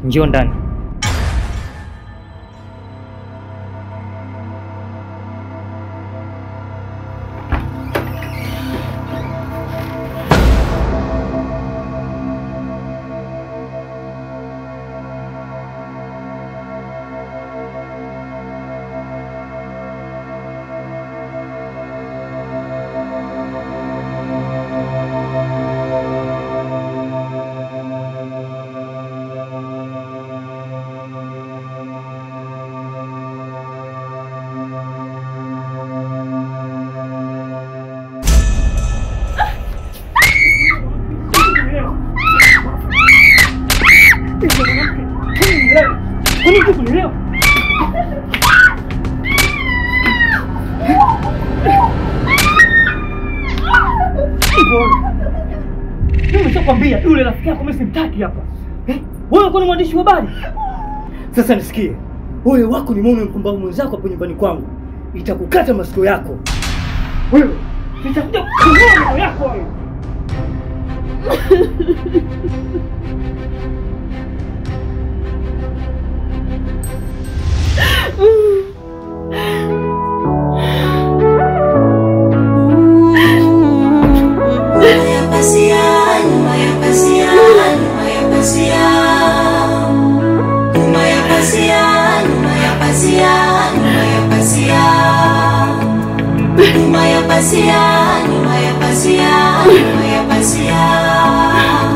Njoo ndani. Nimeshakwambia yule rafiki yako mimi simtaki hapa. Wewe uko ni mwandishi wa habari. Sasa nisikie. Wewe wako ni muone mpumbavu mwenzako hapo nyumbani kwangu. Itakukata masikio yako. Wewe nitakuja kukuua masikio yako wewe.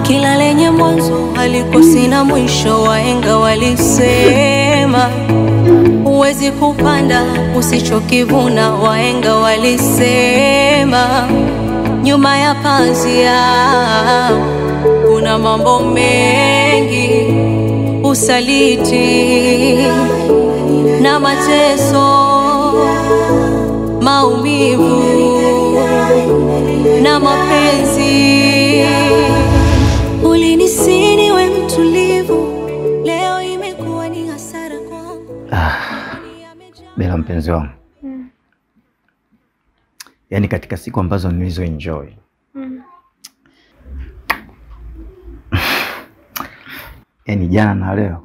Kila lenye mwanzo halikosi na mwisho, wahenga walisema. Huwezi kupanda usichokivuna, wahenga walisema. Nyuma ya pazia kuna mambo mengi, usaliti na mateso, maumivu na mapenzi. Ulinisini we mtulivu, leo imekuwa ni hasara kwangu. Bella mpenzi wangu. Yaani katika siku ambazo nilizo enjoy. Yaani jana na leo.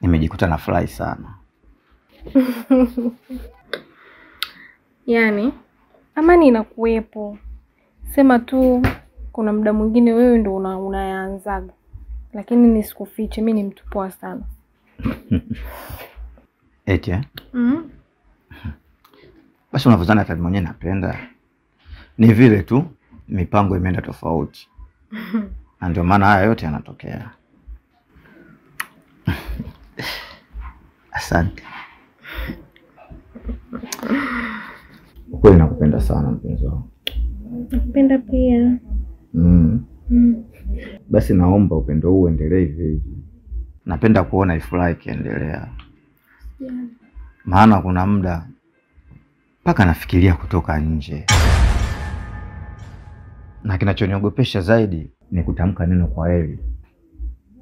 Nimejikuta na furahi sana. Yaani amani inakuwepo. Sema tu kuna muda mwingine wewe ndo unaanzaga. Lakini nisikufiche mimi ni mtu poa sana. Eti basi unavyozana hata mwenyewe napenda. Ni vile tu mipango imeenda tofauti. Na ndio maana haya yote yanatokea. Asante. Ukweli nakupenda sana mpenzi wangu. Nakupenda pia. Basi naomba upendo huu uendelee hivi. Napenda kuona ifurahi ikiendelea. Maana kuna muda mpaka nafikiria kutoka nje. Na kinachoniogopesha zaidi ni kutamka neno kwa heri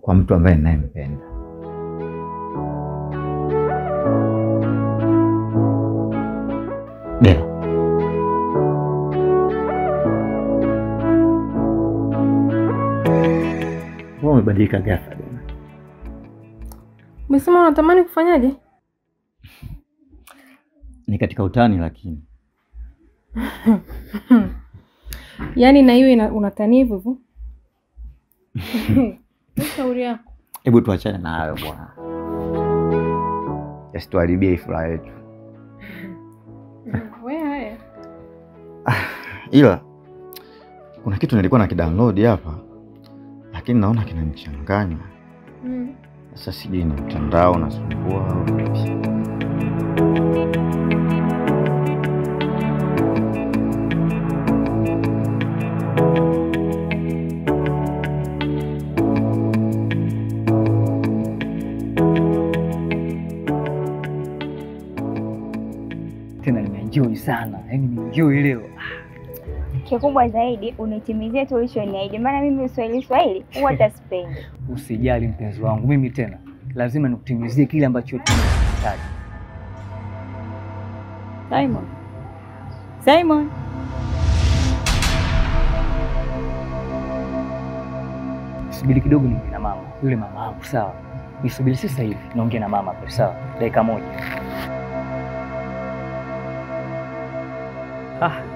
kwa mtu ambaye ninayempenda. Bella. Wewe umebadilika ghafla bwana. Umesema unatamani kufanyaje? Ni katika utani lakini. Yaani na hiyo unatania hivyo? Shauri yako. Hebu tuachane na hayo bwana. Yasituharibie furaha yetu. Wewe haya. Ila kuna kitu nilikuwa na kidownload hapa. Lakini naona kinanichanganya. Sasa sijui ni mtandao nasumbua au vipi. Tena nimeenjoy sana. Yaani nimeenjoy leo. Kikubwa zaidi unitimizia tu ulichoniahidi. Maana mimi Swahili huwa taspendi. Usijali mpenzi wangu. Mimi tena lazima nikutimizie kile ambacho tunahitaji. Simon. Subiri kidogo niongee na mama. yule mama wangu, sawa? Nisubiri sasa hivi, naongea na mama hapo, sawa? Dakika moja.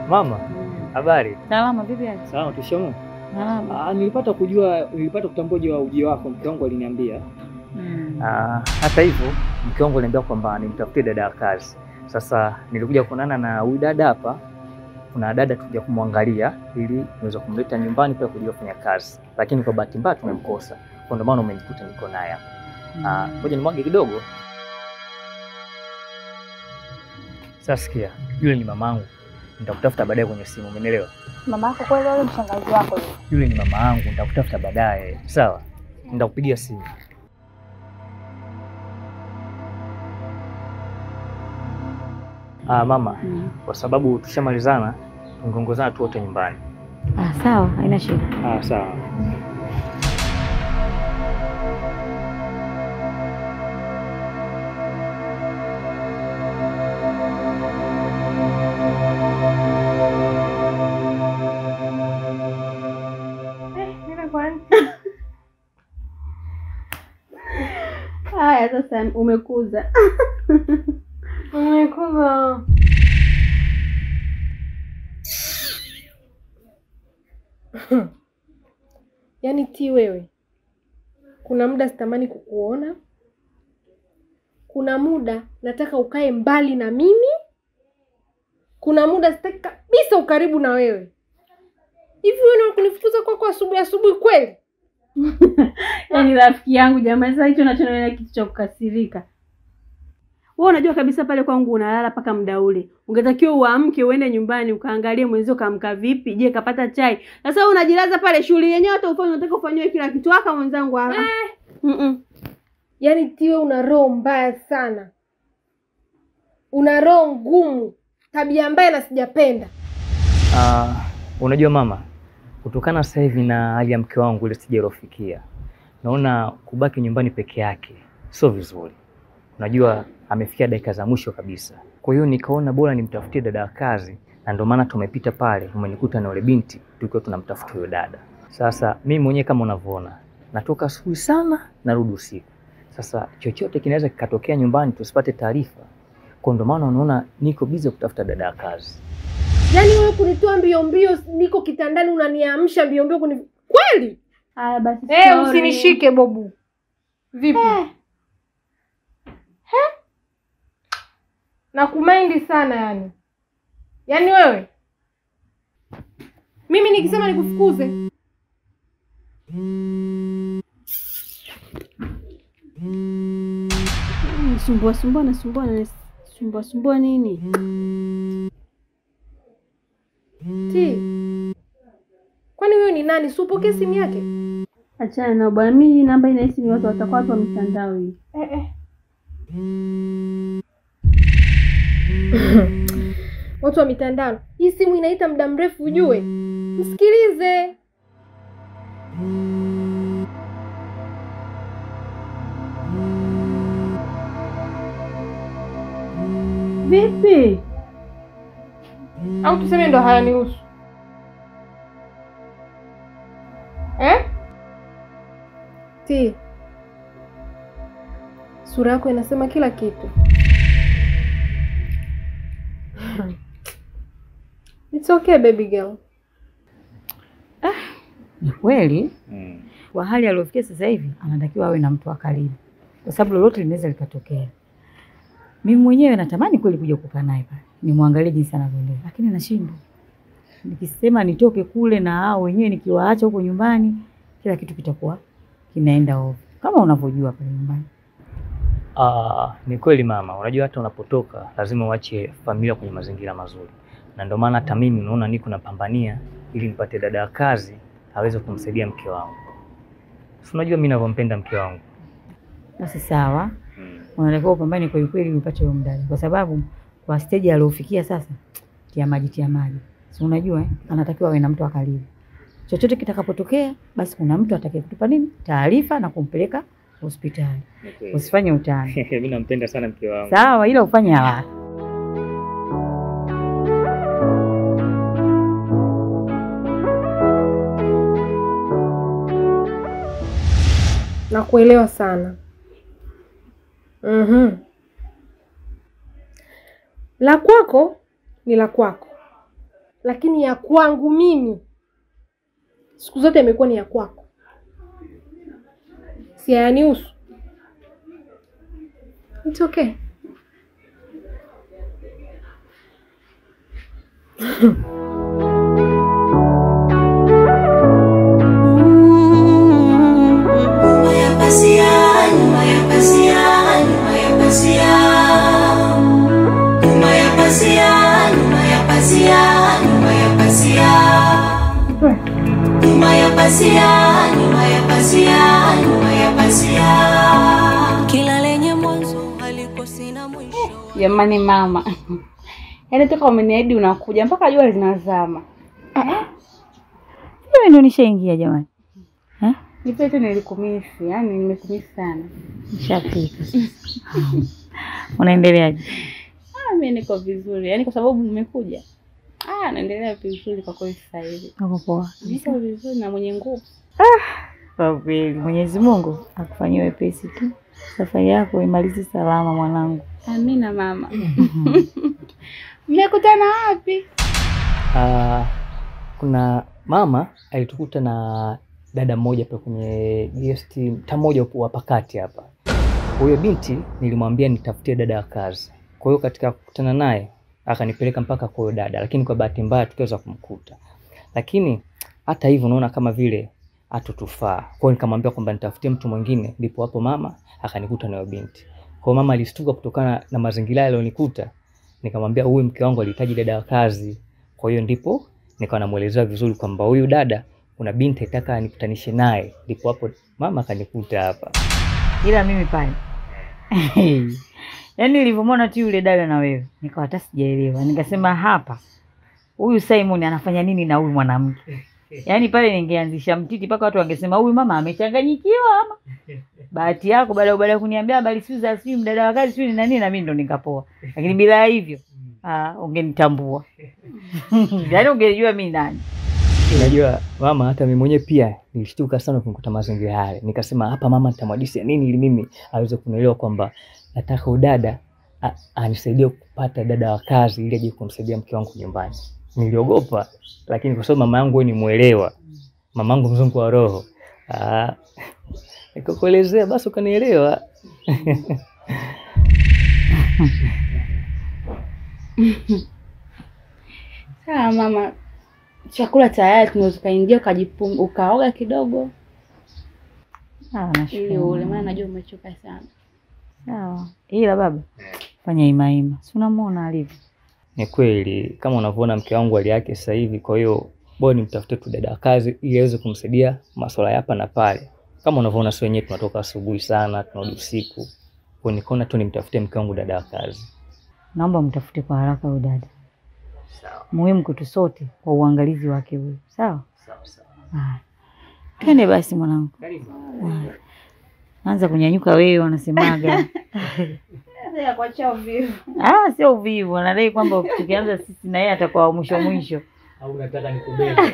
Mama, habari? Salama, vipi aje? Salama, tushamu. Salama. Nilipata kutambua ujio wako, mke wangu aliniambia. Hata hivyo mke wangu aliniambia kwamba nimtafutie dada ya kazi. Sasa nilikuja kuonana na huyu dada hapa. Kuna dada tuja kumwangalia ili niweze kumleta nyumbani pia kuja kufanya kazi. Lakini kwa bahati mbaya tumemkosa. Kwa ndio maana umenikuta niko naye hapa. Ngoja nimwage kidogo. Sasa sikia, yule ni mamangu. Nitakutafuta baadaye kwenye simu, umeelewa? Mama yako kweli wale mshangazi wako yule? Yule ni mama yangu, nitakutafuta baadaye. Sawa? Nitakupigia simu. Mama, kwa sababu tushamalizana, tungeongozana tu wote nyumbani. Sawa, haina shida. Sawa. Haya sasa umekuza. Umekuza. Yaani Ti wewe, kuna muda sitamani kukuona, kuna muda nataka ukae mbali na mimi, kuna muda sitaki kabisa ukaribu na wewe. Hivi wewe kunifukuza kwako asubuhi kweli? Yaani rafiki yangu jamani, sasa hicho nachoona kitu cha kukasirika. Wewe unajua kabisa pale kwangu unalala paka muda ule. Ungetakiwa uamke uende nyumbani ukaangalie mwenzio kaamka vipi, je kapata chai. Sasa wewe unajilaza pale, shughuli yenyewe hata ufanye, unataka ufanywe kila kitu haka mwenzangu hapa. Yaani Ti wewe una roho mbaya sana. Una roho ngumu, tabia mbaya na sijapenda. Unajua mama, kutokana sasa hivi na hali ya mke wangu ile sijarofikia, naona kubaki nyumbani peke yake sio vizuri. Unajua amefikia dakika za mwisho kabisa. Kwa hiyo nikaona bora nimtafutie dada wa kazi, na ndio maana tumepita pale, umenikuta na yule binti tulikuwa tunamtafuta yule dada. Sasa mimi mwenyewe kama unavyoona, natoka asubuhi sana narudi usiku. Sasa chochote kinaweza kikatokea nyumbani tusipate taarifa. Kwa ndio maana unaona niko busy kutafuta dada wa kazi. Yaani wewe kunitoa mbio niko kitandani unaniamsha mbio kweli? Haya basi. Usinishike Bobu. Vipi? Nakumaindi sana yani. Yaani wewe, mimi nikisema nikufukuze. Sumbua nini? Ti, kwani wewe ni nani? Si upokee simu yake? Achana na bwana, mimi namba inahisi ni watu watakuwa watu wa mitandao hii. Watu wa mitandao. Hii simu inaita muda mrefu ujue. Msikilize. Vipi? Au tuseme ndo hayanihusu. Ti, sura yako inasema kila kitu. It's okay baby girl. Ni kweli. Kwa hali aliyofikia sasa hivi anatakiwa awe na mtu wa karibu, kwa sababu lolote linaweza likatokea. Mimi mwenyewe natamani kweli kuja kukaa naye pale, nimwangalie jinsi anavyoendelea, lakini nashindwa. Nikisema nitoke kule na hao wenyewe nikiwaacha huko nyumbani, kila kitu kitakuwa kinaenda ovyo, kama unavyojua pale nyumbani. Ni kweli mama, unajua hata unapotoka lazima uache familia kwenye mazingira mazuri. Na ndio maana hata mimi unaona niko napambania ili nipate dada wa kazi aweze kumsaidia mke wangu. Unajua mimi ninavyompenda mke wangu. Basi sawa. Unatakiwa upambane kwa kweli upate huyo mdada, kwa sababu kwa stage aliyofikia sasa tia maji. Si unajua anatakiwa awe na mtu wa karibu. Chochote kitakapotokea basi kuna mtu atakayetupa nini? Taarifa na kumpeleka hospitali. Okay. Usifanye utani. Mimi nampenda sana mke wangu. Sawa, ila ufanye haraka. Nakuelewa sana. La kwako ni la kwako, lakini ya kwangu mimi siku zote imekuwa ni ya kwako. Si hayanihusu. It's okay. Kila lenye mwanzo halikosi na mwisho. Jamani mama. Yaani toka umeniahidi unakuja mpaka jua linazama. Wewe ndio nishaingia jamani. Nipe tu nilikumisi, yani nimekumisi sana. Nishafika. Unaendeleaje? Mimi niko vizuri. Yaani kwa sababu nimekuja. Naendelea vizuri kwa kweli sasa hivi. Uko poa. Niko vizuri na mwenye nguvu. Kwa kweli Mwenyezi Mungu akufanyie wepesi tu. Safari yako imalize salama mwanangu. Amina mama. Mmekutana wapi? Kuna mama alitukuta na dada mmoja pale kwenye guest mmoja wa pakati hapa. Huyo binti nilimwambia nitafutie dada wa kazi. Kwa hiyo katika kukutana naye akanipeleka mpaka kwa huyo dada, lakini kwa bahati mbaya tukaweza kumkuta. Lakini hata hivyo naona kama vile hatutufaa. Kwa hiyo nikamwambia kwamba nitafutie mtu mwingine, ndipo hapo mama akanikuta na huyo binti. Kwa hiyo mama alistuka kutokana na mazingira yale alionikuta. Nikamwambia huyu mke wangu alihitaji dada wa kazi. Kwa hiyo ndipo nikawa namuelezea vizuri kwamba huyu dada kuna binti anataka anikutanishe naye. Ndipo hapo mama akanikuta hapa. Ila mimi pale. Yaani nilivyomuona tu yule dada na wewe, nikawa hata sijaelewa. Nikasema hapa huyu Simon anafanya nini na huyu mwanamke? Yaani pale ningeanzisha mtiti mpaka watu wangesema huyu mama amechanganyikiwa ama. Bahati yako baada ya kuniambia habari sio za simu dada wa kazi sio ni nani na mimi ndo nikapoa. Lakini bila hivyo ungenitambua. Yaani ungejua mimi nani. Unajua mama, hata mimi mwenyewe pia nilishtuka sana kunikuta mazingira yale. Nikasema hapa mama nitamwadisia nini ili mimi aweze kunielewa kwamba nataka udada anisaidie kupata dada wa kazi ili aje kumsaidia mke wangu nyumbani. Niliogopa, lakini kwa sababu mama yangu ni muelewa. Mamangu mzungu wa roho. Nikakuelezea basi ukanielewa. Sawa mama. Chakula tayari tunaweza kaingia ukaoga kidogo. Nashukuru. Ili ule maana najua umechoka sana. Sawa. Ila baba fanya ima. Si unamuona alivyo? Ni kweli kama unavyoona mke wangu hali yake sasa hivi, kwa hiyo bora nimtafute tu dada kazi ili aweze kumsaidia masuala hapa na pale. Kama unavyoona sio wenyewe tunatoka asubuhi sana, tunarudi usiku. Kwa nikaona tu nimtafute mke wangu dada kazi. Naomba mtafute kwa haraka huyo dada. Sawa. Muhimu kwetu sote kwa uangalizi wake huyo. Sawa? Sawa. Twende basi mwanangu. Karibu. Anza kunyanyuka wewe wanasemaga. Sasa kuacha uvivu. Sio uvivu, anadai kwamba tukianza sisi na yeye atakuwa mwisho. Au unataka nikubebe?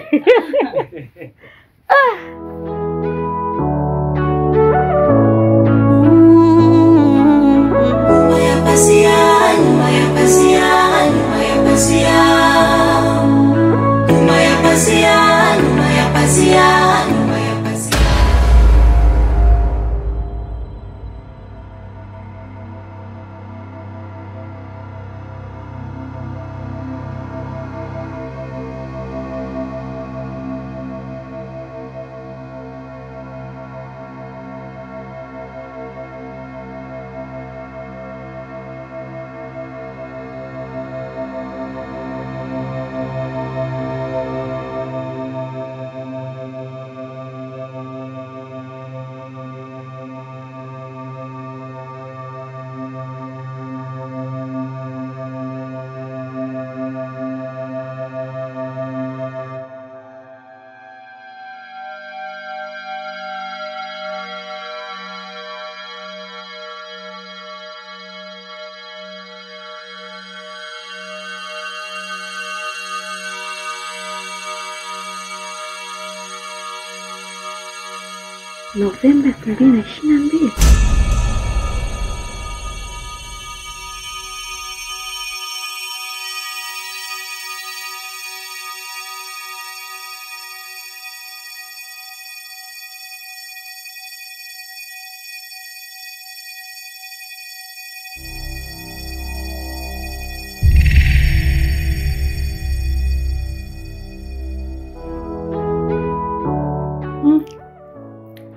Novemba 2022.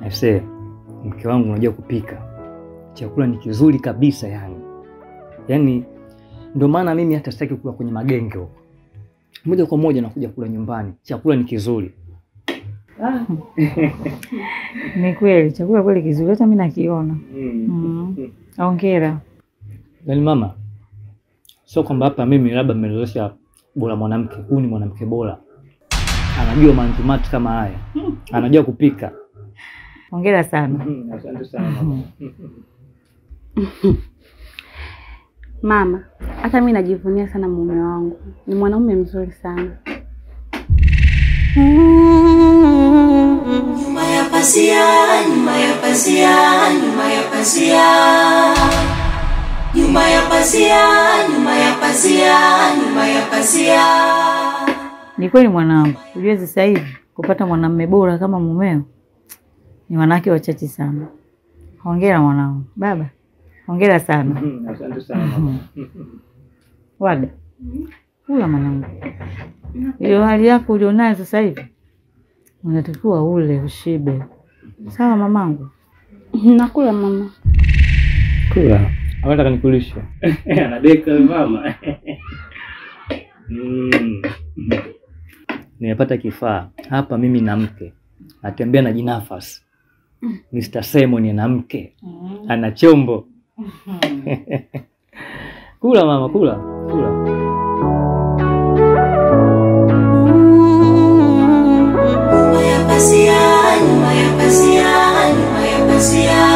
Aisee, mke wangu unajua kupika. Chakula ni kizuri kabisa yani. Yaani ndio maana mimi hata sitaki kula kwenye magenge huko. Moja kwa moja nakuja kula nyumbani. Chakula ni kizuri. Ni kweli, chakula kweli kizuri, hata mimi nakiona. Hongera. Yaani mama, sio kwamba hapa mimi labda nimelewesha bora mwanamke. Huyu ni mwanamke bora. Anajua mantumati kama haya. Anajua kupika. Hongera sana. Asante sana mama. Mama, hata mimi najivunia sana mume wangu. Ni mwanaume mzuri sana. Nyuma ya pazia, nyuma ya pazia, nyuma ya pazia. Nyuma ya pazia, nyuma ya pazia, nyuma ya pazia. Ni kweli mwanangu, unajua sasa hivi kupata mwanamume bora kama mumeo ni wanawake wachache sana. Hongera mwanangu. Baba, hongera sana. Asante sana mama. Wada. Kula mwanangu. Ile hali yako ulionayo sasa hivi unatakiwa ule ushibe. Sawa mamangu? Nakula mama. Kula. Anataka nikulishe. Anadeka mama. Nimepata kifaa. Hapa mimi na mke. Atembea na jinafasi. Mr. Simon na mke. Ana chombo. Kula mama, kula. Kula. Nyuma ya pazia, nyuma ya pazia, nyuma ya pazia.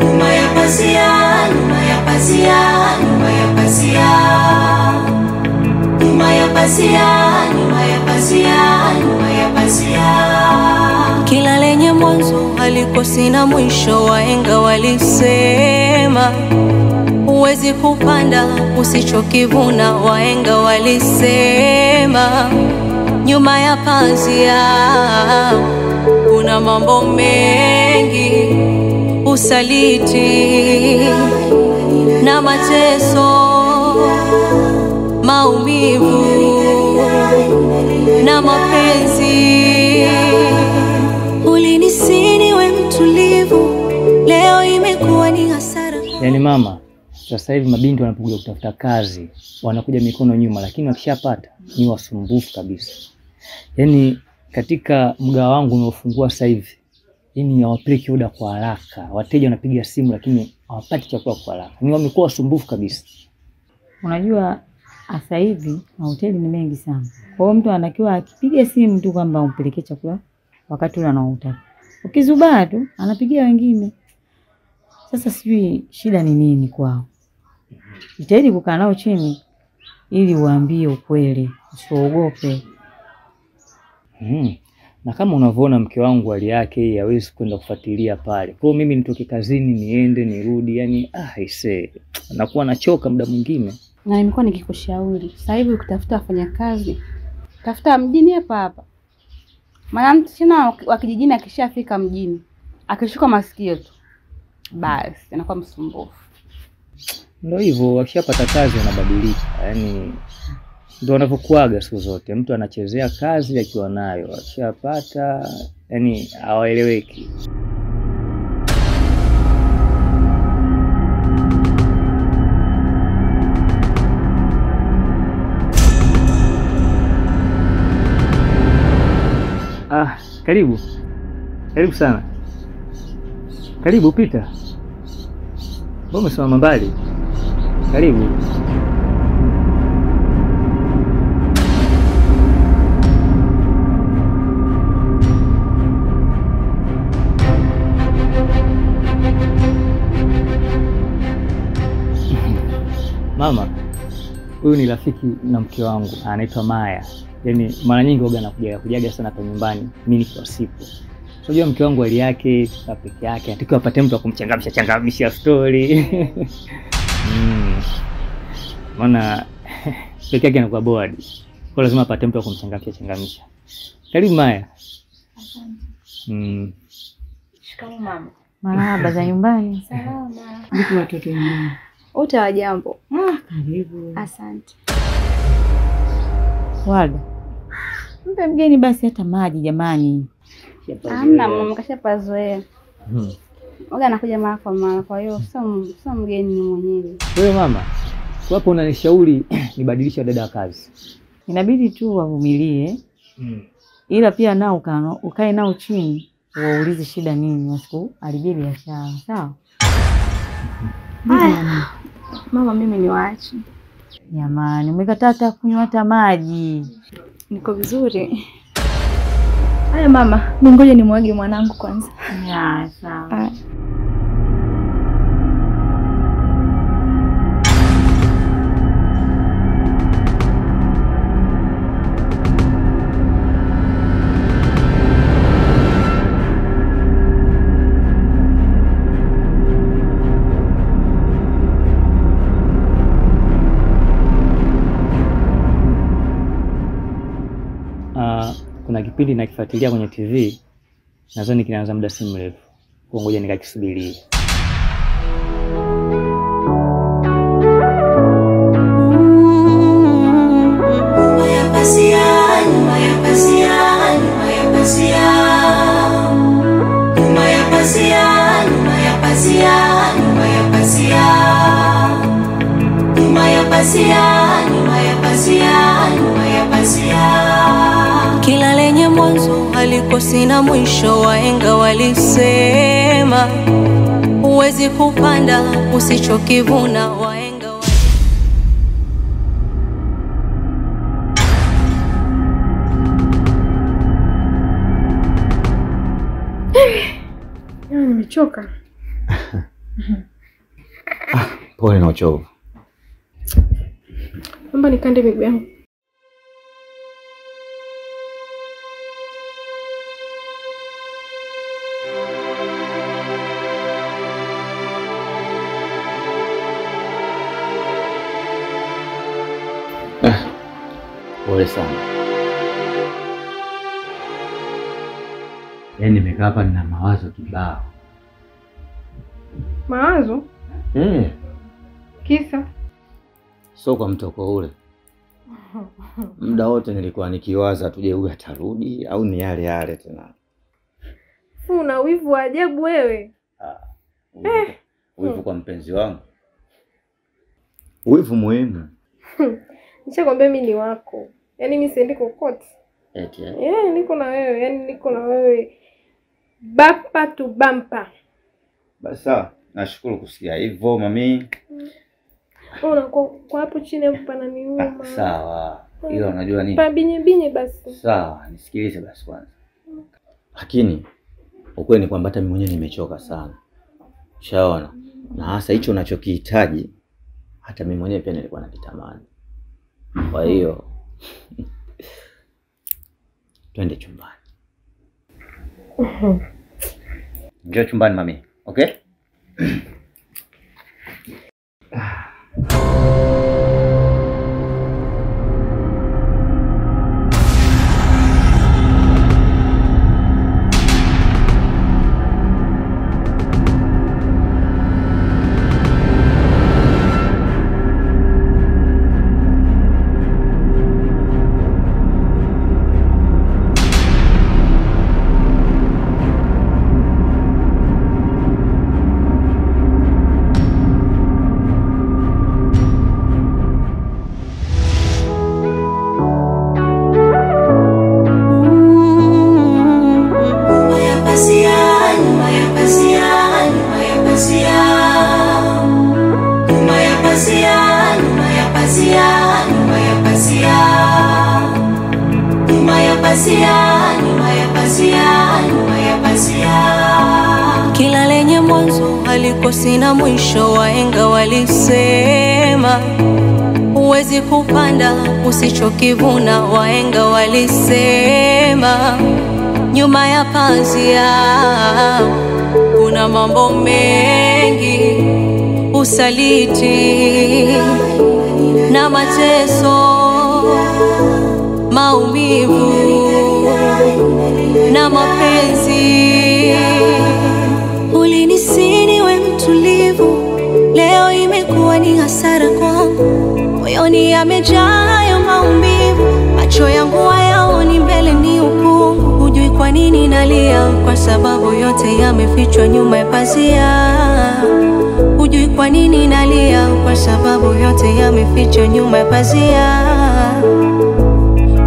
Nyuma ya pazia, nyuma ya pazia, nyuma ya pazia. Nyuma ya pazia, nyuma ya pazia, nyuma ya pazia. Kila lenye mwanzo halikosi na mwisho, wahenga walisema. Huwezi kupanda usichokivuna, wahenga walisema. Nyuma ya pazia kuna mambo mengi, usaliti na mateso, maumivu na mapenzi. Ulinisini we mtulivu, leo imekuwa ni hasara. Yaani mama, sasa hivi mabinti wanapokuja kutafuta kazi, wanakuja mikono nyuma, lakini wakishapata ni wasumbufu kabisa. Yaani katika mgao wangu unaofungua sasa hivi, yaani hawapeleki oda kwa haraka. Wateja wanapiga simu lakini hawapati chakula kwa haraka. Ni wamekuwa wasumbufu kabisa. Unajua sasa hivi mahoteli ni mengi sana. Kwa hiyo mtu anakiwa akipiga simu tu kwamba umpelekee chakula wakati ule anaotaka. Ukizubaa tu anapigia wengine. Sasa sijui shida ni nini kwao. Jitahidi kukaa nao chini ili uambie ukweli, usiogope. Na kama unavyoona mke wangu hali yake hawezi kwenda kufuatilia pale. Kwa hiyo mimi nitoke kazini niende nirudi, yani aisee. Nakuwa nachoka muda mwingine. Na nimekuwa nikikushauri. Sasa hivi ukitafuta wafanyakazi, tafuta mjini hapa hapa. Maana msichana wa kijijini akishafika mjini, akishuka masikio tu, basi anakuwa msumbufu. Ndio hivyo, wakishapata kazi wanabadilika. Yaani ndio wanavyokuaga siku zote. Mtu anachezea kazi akiwa nayo, akishapata yani hawaeleweki. Karibu. Karibu sana. Karibu pita. Mbona umesimama mbali? Karibu. Mama, huyu ni rafiki na mke wangu, anaitwa Maya. Yaani mara nyingi huwa anakujaga sana kwa nyumbani, mimi nikiwa sipo. Unajua mke wangu hali yake peke yake, atakiwa apate mtu wa kumchangamsha story. Maana peke yake anakuwa bored. Kwa lazima apate mtu wa kumchangamsha. Karibu Maya. Asante. Shikamoo mama. Marahaba za nyumbani. Salama. Vipi watoto nyumbani? Wote hawajambo. Karibu. Asante. Walda. Mpe mgeni basi hata maji jamani. Hamna mama, kashapazoea. Oga anakuja mara kwa mara, kwa hiyo sio mgeni ni mwenyewe. Wewe mama, wapo unanishauri nibadilishe dada wa kazi. Inabidi tu wavumilie. Ila pia nao ukae nao chini, waulize shida nini, wasikuharibie biashara. Sawa? Mama mimi niwaache. Jamani, umekataa hata kunywa hata maji. Niko vizuri. Haya mama, ngoja nimwage mwanangu kwanza. Ya, sawa. Kuna kipindi nakifuatilia kwenye TV. Nadhani kinaanza muda si mrefu. Kwa ngoja nikakisubirie. Kila lenye mwanzo halikosi na mwisho, wahenga walisema. Huwezi kupanda usichokivuna, wahenga Nimechoka. Pole na uchovu. Naomba nikande miguu yangu. Pole sana. Yaani nimekaa hapa nina mawazo kibao. Mawazo? Kisa? So kwa mtoko ule. Muda wote nilikuwa nikiwaza tuje huyu atarudi au ni yale yale tena. Una wivu wa ajabu wewe. Wivu kwa mpenzi wangu. Wivu muhimu. Nishakwambia mimi ni wako. Yaani mimi siendi kokote. Eti. Niko na wewe, yaani niko na wewe bumper to bumper. Basi nashukuru kusikia hivyo mami. Kwa hapo chini hapo pananiuma. Sawa. Ila unajua nini? Binye basi. Sawa, nisikilize basi kwanza. Lakini ukweli ni kwamba hata mimi mwenyewe nimechoka sana. Ushaona? Na hasa hicho unachokihitaji hata mimi mwenyewe pia nilikuwa nakitamani. Kwa hiyo twende chumbani. Njoo chumbani mami. Okay? Kila lenye mwanzo halikosi na mwisho, wahenga walisema. Huwezi kupanda usichokivuna, wahenga walisema. nyuma ya pazia kuna mambo mengi, usaliti na mateso, maumivu na mapenzi. Ulinisini we mtulivu, leo imekuwa ni hasara kwangu. Moyoni yamejaa hayo maumivu, macho yangu hayaoni mbele, ni ukungu. Hujui kwa nini nalia, kwa sababu yote yamefichwa nyuma ya pazia. Hujui kwa nini nalia, kwa sababu yote yamefichwa nyuma ya pazia.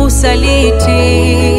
Usaliti